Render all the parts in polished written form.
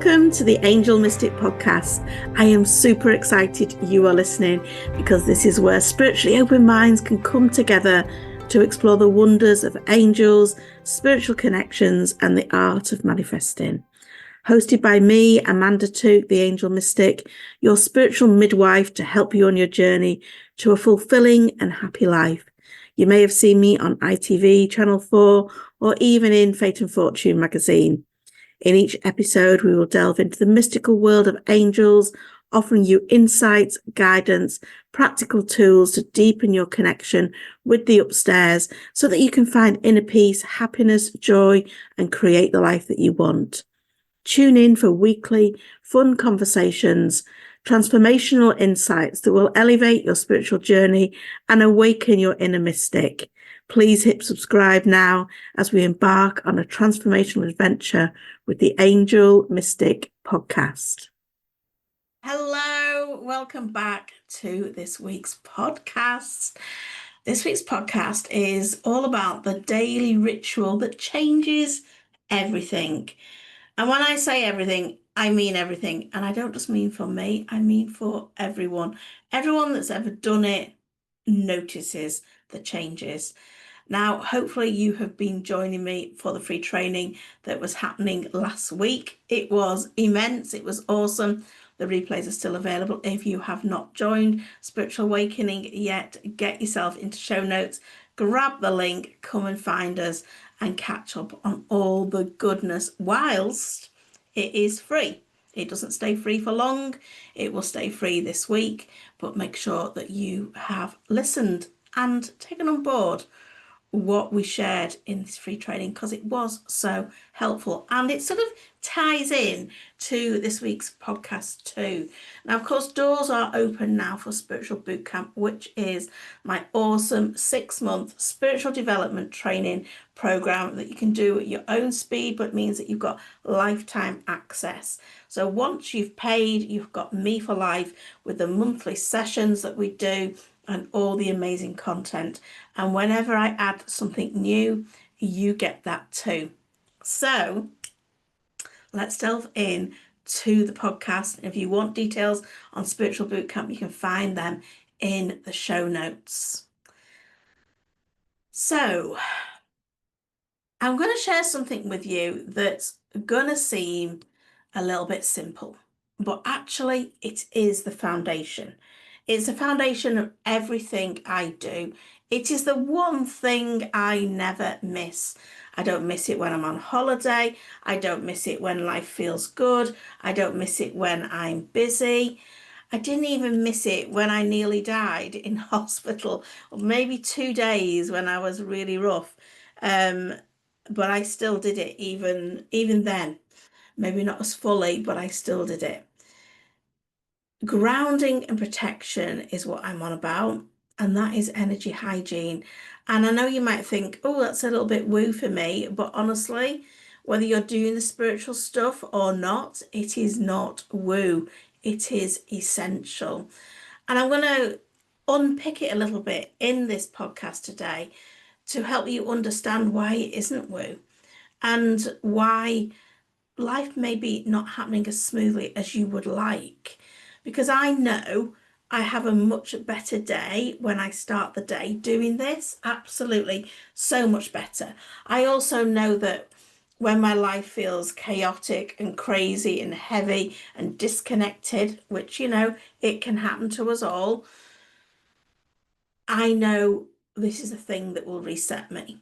Welcome to the Angel Mystic Podcast. I am super excited you are listening because this is where spiritually open minds can come together to explore the wonders of angels, spiritual connections, and the art of manifesting. Hosted by me, Amanda Tooke, the Angel Mystic, your spiritual midwife to help you on your journey to a fulfilling and happy life. You may have seen me on ITV, Channel 4, or even in Fate and Fortune magazine. In each episode, we will delve into the mystical world of angels, offering you insights, guidance, practical tools to deepen your connection with the upstairs so that you can find inner peace, happiness, joy, and create the life that you want. Tune in for weekly, fun conversations, transformational insights that will elevate your spiritual journey and awaken your inner mystic. Please hit subscribe now as we embark on a transformational adventure with the Angel Mystic Podcast. Hello, welcome back to this week's podcast. This week's podcast is all about the daily ritual that changes everything. And when I say everything, I mean everything. And I don't just mean for me, I mean for everyone. Everyone that's ever done it notices the changes. Now, hopefully you have been joining me for the free training that was happening last week. It was immense. It was awesome. The replays are still available. If you have not joined Spiritual Awakening yet, get yourself into show notes, grab the link, come and find us and catch up on all the goodness whilst it is free. It doesn't stay free for long. It will stay free this week, but make sure that you have listened and taken on board what we shared in this free training because it was so helpful, and it sort of ties in to this week's podcast too. Now, of course, doors are open now for Spiritual Bootcamp, which is my awesome 6-month spiritual development training program that you can do at your own speed, but means that you've got lifetime access. So once you've paid, you've got me for life with the monthly sessions that we do and all the amazing content. And whenever I add something new, you get that too. So let's delve in to the podcast. If you want details on Spiritual Bootcamp, you can find them in the show notes. So I'm going to share something with you that's going to seem a little bit simple, but actually it is the foundation. It's the foundation of everything I do. It is the one thing I never miss. I don't miss it when I'm on holiday. I don't miss it when life feels good. I don't miss it when I'm busy. I didn't even miss it when I nearly died in hospital, or maybe 2 days when I was really rough. But I still did it even then. Maybe not as fully, but I still did it. Grounding and protection is what I'm on about, and that is energy hygiene. And I know you might think, oh, that's a little bit woo for me, but honestly, whether you're doing the spiritual stuff or not, it is not woo. It is essential. And I'm going to unpick it a little bit in this podcast today to help you understand why it isn't woo and why life may be not happening as smoothly as you would like. Because I know I have a much better day when I start the day doing this. Absolutely, so much better. I also know that when my life feels chaotic and crazy and heavy and disconnected, which, it can happen to us all, I know this is a thing that will reset me.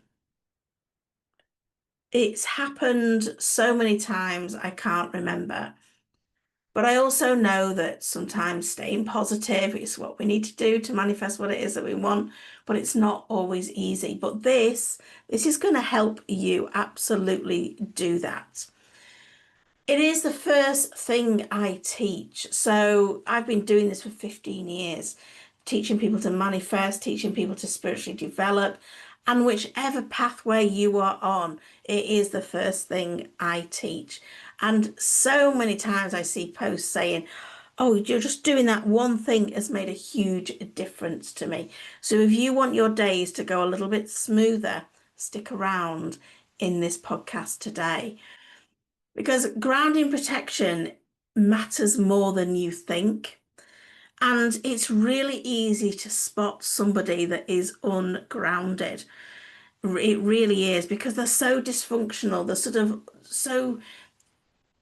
It's happened so many times I can't remember. But I also know that sometimes staying positive is what we need to do to manifest what it is that we want, but it's not always easy. But this is going to help you absolutely do that. It is the first thing I teach. So I've been doing this for 15 years, teaching people to manifest, teaching people to spiritually develop, and whichever pathway you are on, it is the first thing I teach. And so many times I see posts saying, oh, you're just doing that one thing has made a huge difference to me. So if you want your days to go a little bit smoother, stick around in this podcast today. because grounding protection matters more than you think. And it's really easy to spot somebody that is ungrounded. It really is because they're so dysfunctional.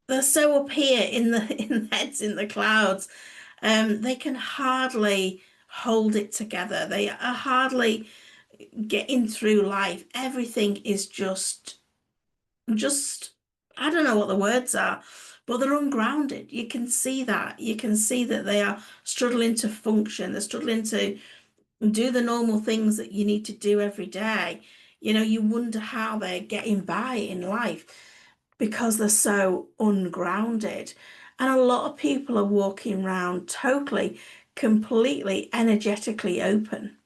They're so up here in the in the heads in the clouds. They can hardly hold it together. They are hardly getting through life. Everything is just I don't know what the words are, but they're ungrounded. You can see that. You can see that they are struggling to function. They're struggling to do the normal things that you need to do every day. You wonder how they're getting by in life because they're so ungrounded. And a lot of people are walking around totally, completely energetically open.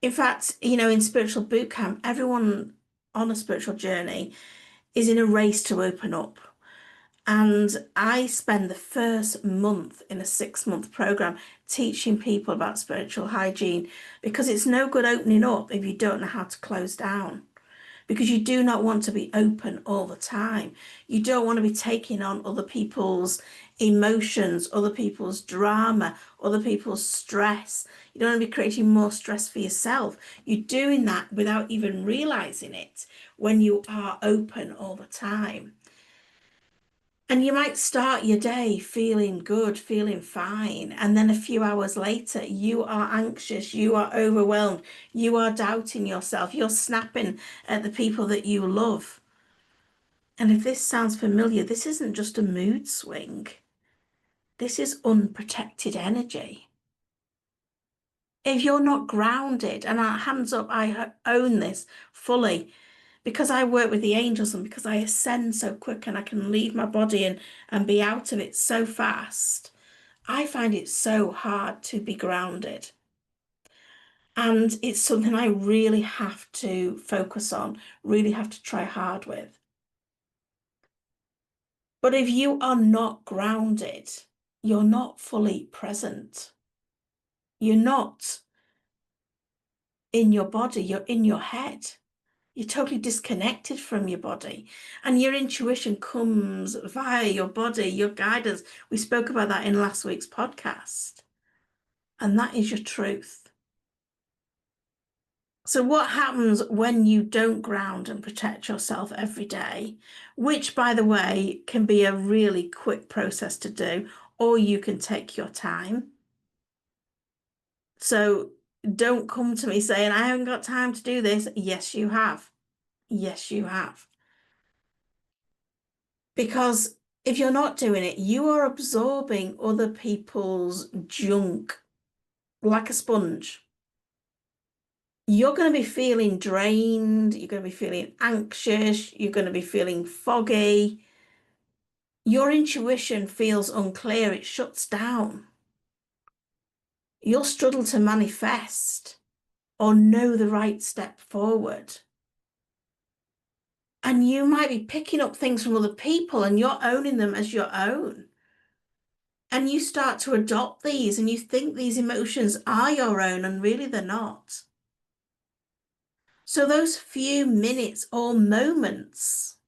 In fact, in spiritual boot camp, everyone on a spiritual journey is in a race to open up. And I spend the first month in a 6-month program teaching people about spiritual hygiene because it's no good opening up if you don't know how to close down. Because you do not want to be open all the time. You don't want to be taking on other people's emotions, other people's drama, other people's stress. You don't want to be creating more stress for yourself. You're doing that without even realizing it when you are open all the time. And you might start your day feeling good, feeling fine. And then a few hours later, you are anxious, you are overwhelmed, you are doubting yourself, you're snapping at the people that you love. And if this sounds familiar, this isn't just a mood swing. This is unprotected energy. If you're not grounded, and hands up, I own this fully because I work with the angels and because I ascend so quick and I can leave my body and be out of it so fast, I find it so hard to be grounded. And it's something I really have to focus on, really have to try hard with. But if you are not grounded, you're not fully present. You're not in your body, you're in your head. You're totally disconnected from your body. And your intuition comes via your body, your guidance. We spoke about that in last week's podcast. And that is your truth. So, what happens when you don't ground and protect yourself every day? Which, by the way, can be a really quick process to do, or you can take your time. So, don't come to me saying, I haven't got time to do this. Yes, you have. Yes, you have. Because if you're not doing it, you are absorbing other people's junk like a sponge. You're going to be feeling drained. You're going to be feeling anxious. You're going to be feeling foggy. Your intuition feels unclear. It shuts down. You'll struggle to manifest or know the right step forward. And you might be picking up things from other people and you're owning them as your own. And you start to adopt these and you think these emotions are your own and really they're not. So those few minutes or moments,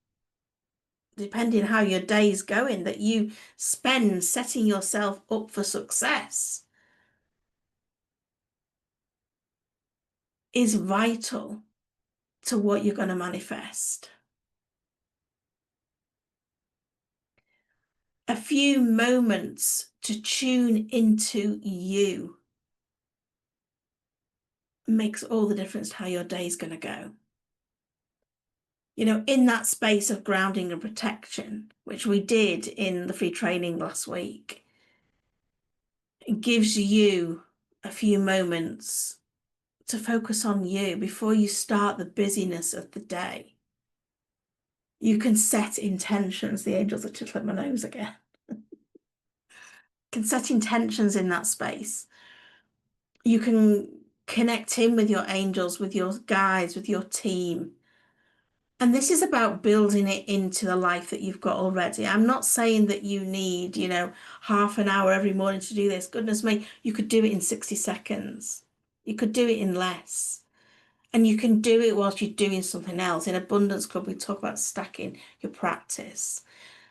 depending how your day's going, that you spend setting yourself up for success is vital to what you're going to manifest. A few moments to tune into you makes all the difference to how your day's going to go. In that space of grounding and protection, which we did in the free training last week, it gives you a few moments to focus on you before you start the busyness of the day. You can set intentions. The angels are tickling my nose again. Can set intentions in that space. You can connect in with your angels, with your guides, with your team. And this is about building it into the life that you've got already. I'm not saying that you need, half an hour every morning to do this. Goodness me, you could do it in 60 seconds. You could do it in less. And you can do it whilst you're doing something else. In Abundance Club, we talk about stacking your practice.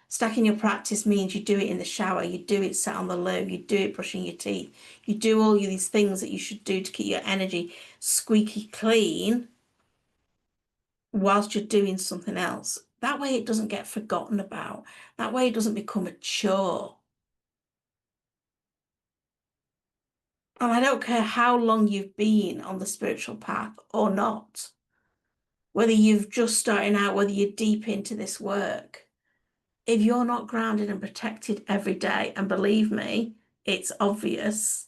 Stacking your practice means you do it in the shower, you do it sat on the loo, you do it brushing your teeth, you do all these things that you should do to keep your energy squeaky clean whilst you're doing something else. That way it doesn't get forgotten about. That way it doesn't become a chore. And I don't care how long you've been on the spiritual path or not, whether you've just starting out, whether you're deep into this work. If you're not grounded and protected every day, and believe me, it's obvious,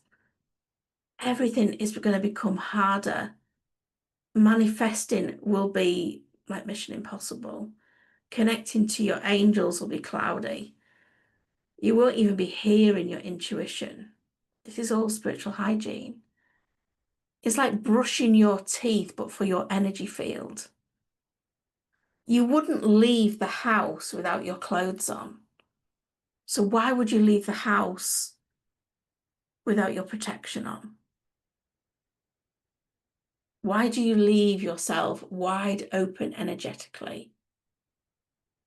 everything is going to become harder. Manifesting will be like Mission Impossible. Connecting to your angels will be cloudy. You won't even be hearing your intuition. This is all spiritual hygiene. It's like brushing your teeth, but for your energy field. You wouldn't leave the house without your clothes on. So why would you leave the house without your protection on? Why do you leave yourself wide open energetically?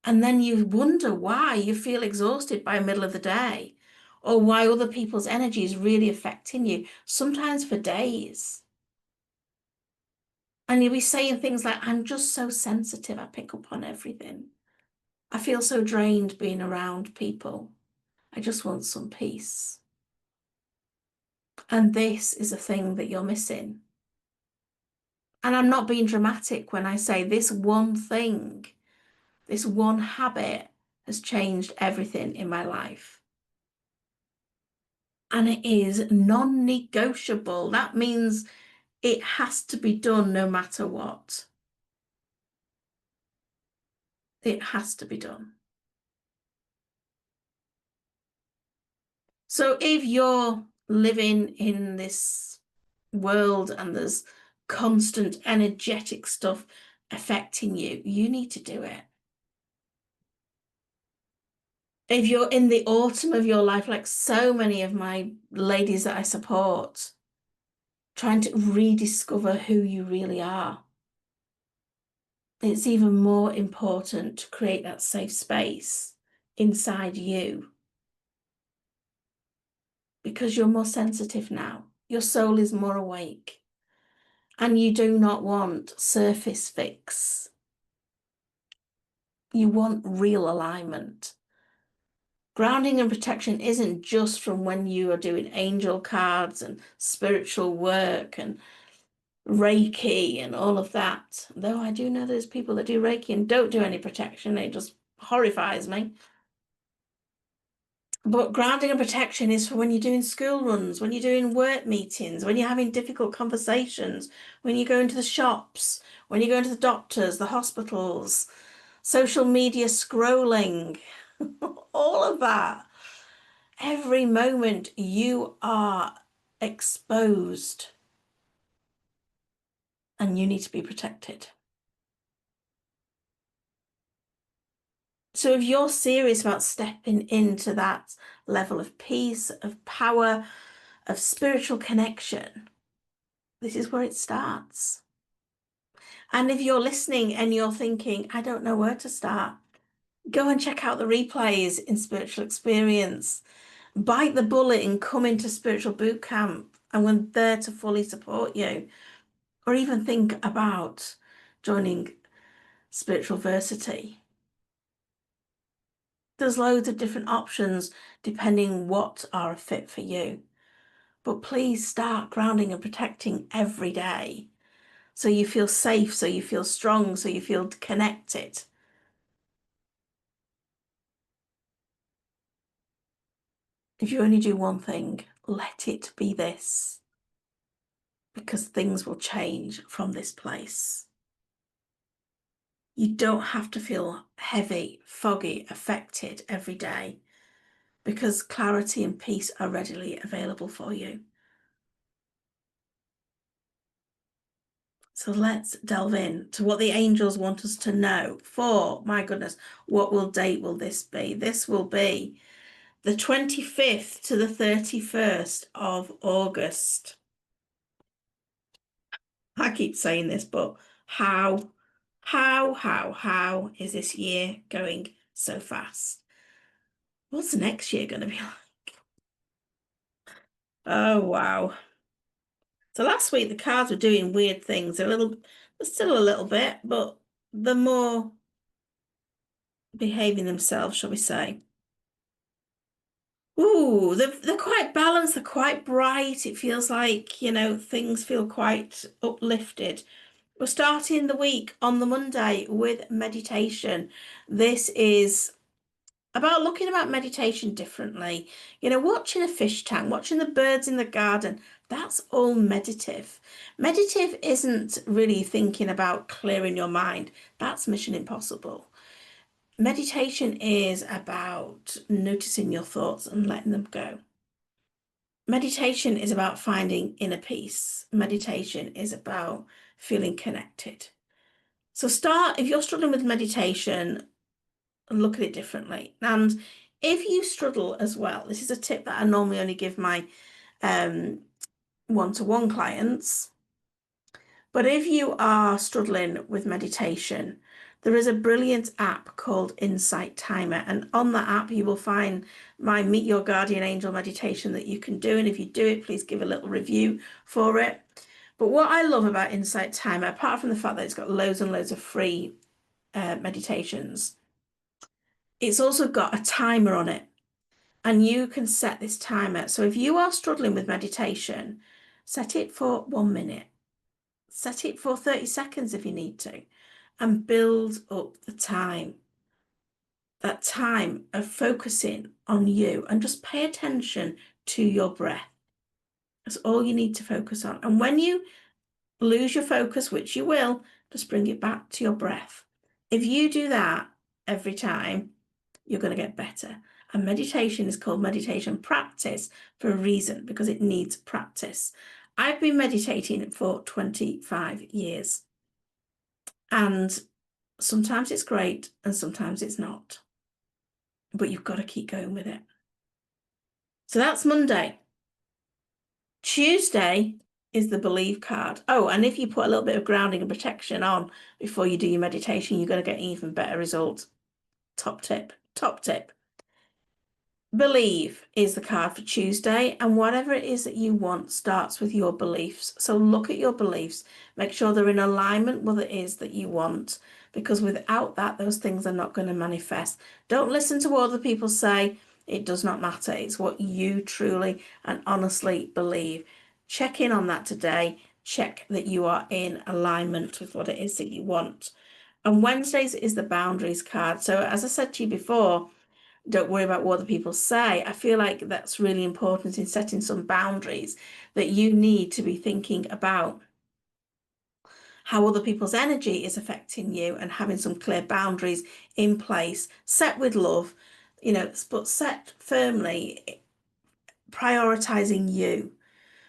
And then you wonder why you feel exhausted by the middle of the day, or why other people's energy is really affecting you, sometimes for days. And you'll be saying things like, I'm just so sensitive, I pick up on everything. I feel so drained being around people. I just want some peace. And this is a thing that you're missing. And I'm not being dramatic when I say this one thing, this one habit has changed everything in my life. And it is non-negotiable. That means it has to be done no matter what. It has to be done. So if you're living in this world and there's constant energetic stuff affecting you, you need to do it. If you're in the autumn of your life, like so many of my ladies that I support, trying to rediscover who you really are, it's even more important to create that safe space inside you because you're more sensitive now. Your soul is more awake and you do not want surface fix. You want real alignment. Grounding and protection isn't just from when you are doing angel cards and spiritual work and Reiki and all of that. Though I do know there's people that do Reiki and don't do any protection. It just horrifies me. But grounding and protection is for when you're doing school runs, when you're doing work meetings, when you're having difficult conversations, when you go into the shops, when you go into the doctors, the hospitals, social media scrolling, all of that. Every moment you are exposed and you need to be protected. So if you're serious about stepping into that level of peace, of power, of spiritual connection, this is where it starts. And if you're listening and you're thinking, I don't know where to start, go and check out the replays in Spiritual Experience. Bite the bullet and come into Spiritual Boot Camp. And we're there to fully support you. Or even think about joining Spiritual Versity. There's loads of different options depending what are a fit for you. But please start grounding and protecting every day so you feel safe, so you feel strong, so you feel connected. If you only do one thing, let it be this, because things will change from this place. You don't have to feel heavy, foggy, affected every day, because clarity and peace are readily available for you. So let's delve in to what the angels want us to know. For, my goodness, what date will this be? This will be the 25th to the 31st of August. I keep saying this, but how is this year going so fast? What's the next year going to be like? Oh, wow. So last week the cards were doing weird things, still a little bit, but they're more behaving themselves, shall we say. Ooh, they're quite balanced, they're quite bright. It feels like, things feel quite uplifted. We're starting the week on the Monday with meditation. This is about looking about meditation differently. Watching a fish tank, watching the birds in the garden, that's all meditative. Meditative isn't really thinking about clearing your mind. That's mission impossible. Meditation is about noticing your thoughts and letting them go. Meditation is about finding inner peace. Meditation is about feeling connected. So if you're struggling with meditation, look at it differently. And if you struggle as well, this is a tip that I normally only give my um, one-to-one clients. But if you are struggling with meditation, there is a brilliant app called Insight Timer. And on that app, you will find my Meet Your Guardian Angel meditation that you can do. And if you do it, please give a little review for it. But what I love about Insight Timer, apart from the fact that it's got loads and loads of free meditations, it's also got a timer on it. And you can set this timer. So if you are struggling with meditation, set it for 1 minute. Set it for 30 seconds if you need to, and build up the time. That time of focusing on you and just pay attention to your breath. That's all you need to focus on. And when you lose your focus, which you will, just bring it back to your breath. If you do that every time, you're going to get better. And meditation is called meditation practice for a reason, because it needs practice. I've been meditating for 25 years. And sometimes it's great and sometimes it's not. But you've got to keep going with it. So that's Monday. Tuesday is the believe card. Oh, and if you put a little bit of grounding and protection on before you do your meditation, you're going to get even better results. Top tip, top tip. Believe is the card for Tuesday, and whatever it is that you want starts with your beliefs. So look at your beliefs, make sure they're in alignment with what it is that you want, because without that, those things are not going to manifest. Don't listen to what other people say. It does not matter. It's what you truly and honestly believe. Check in on that today. Check that you are in alignment with what it is that you want. And Wednesdays is the boundaries card. So as I said to you before, don't worry about what other people say. I feel like that's really important in setting some boundaries, that you need to be thinking about how other people's energy is affecting you and having some clear boundaries in place, set with love, but set firmly, prioritizing you.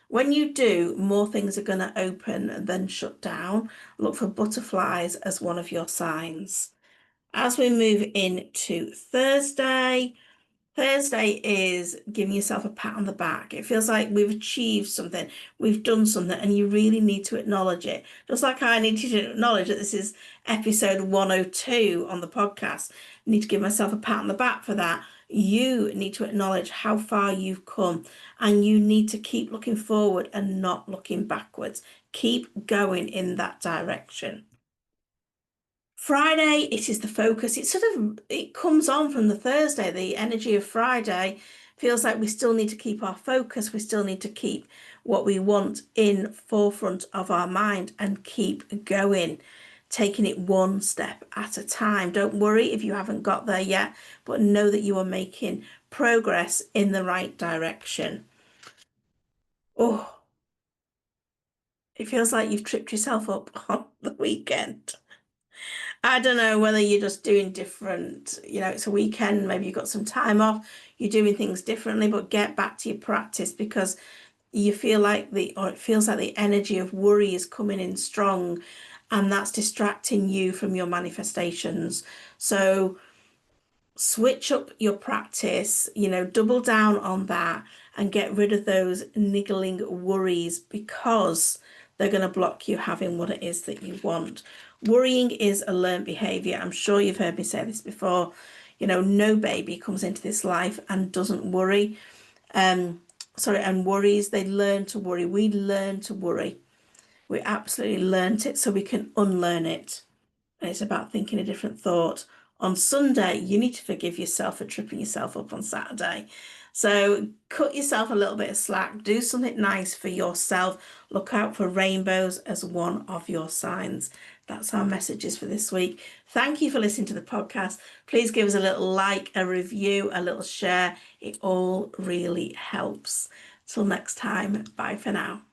When you do, more things are going to open than shut down. Look for butterflies as one of your signs. As we move into Thursday, Thursday is giving yourself a pat on the back. It feels like we've achieved something, we've done something, and you really need to acknowledge it. Just like I need to acknowledge that this is episode 102 on the podcast. I need to give myself a pat on the back for that. You need to acknowledge how far you've come, and you need to keep looking forward and not looking backwards. Keep going in that direction. Friday, it is the focus. It comes on from the Thursday. The energy of Friday feels like we still need to keep our focus. We still need to keep what we want in forefront of our mind and keep going, taking it one step at a time. Don't worry if you haven't got there yet, but know that you are making progress in the right direction. Oh, it feels like you've tripped yourself up on the weekend. I don't know whether you're just doing different, it's a weekend, maybe you've got some time off, you're doing things differently, but get back to your practice, because you feel like it feels like the energy of worry is coming in strong, and that's distracting you from your manifestations. So switch up your practice, double down on that and get rid of those niggling worries, because they're going to block you having what it is that you want. Worrying is a learned behavior. I'm sure you've heard me say this before. No baby comes into this life and doesn't worry. And worries. They learn to worry. We learn to worry. We absolutely learnt it so we can unlearn it. And it's about thinking a different thought. On Sunday, you need to forgive yourself for tripping yourself up on Saturday. So cut yourself a little bit of slack. Do something nice for yourself. Look out for rainbows as one of your signs. That's our messages for this week. Thank you for listening to the podcast. Please give us a little like, a review, a little share. It all really helps. Till next time, bye for now.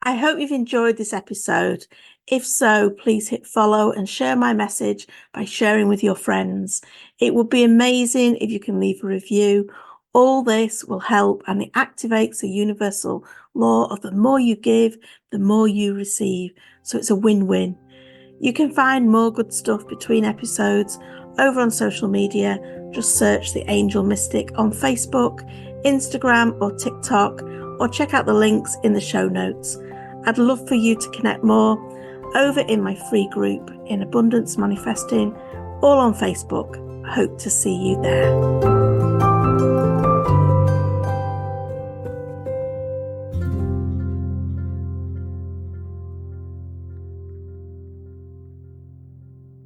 I hope you've enjoyed this episode. If so, please hit follow and share my message by sharing with your friends. It would be amazing if you can leave a review. All this will help, and it activates the universal law of the more you give, the more you receive. So it's a win-win. You can find more good stuff between episodes over on social media. Just search The Angel Mystic on Facebook, Instagram or TikTok, or check out the links in the show notes. I'd love for you to connect more over in my free group in Abundance Manifesting, all on Facebook. I hope to see you there.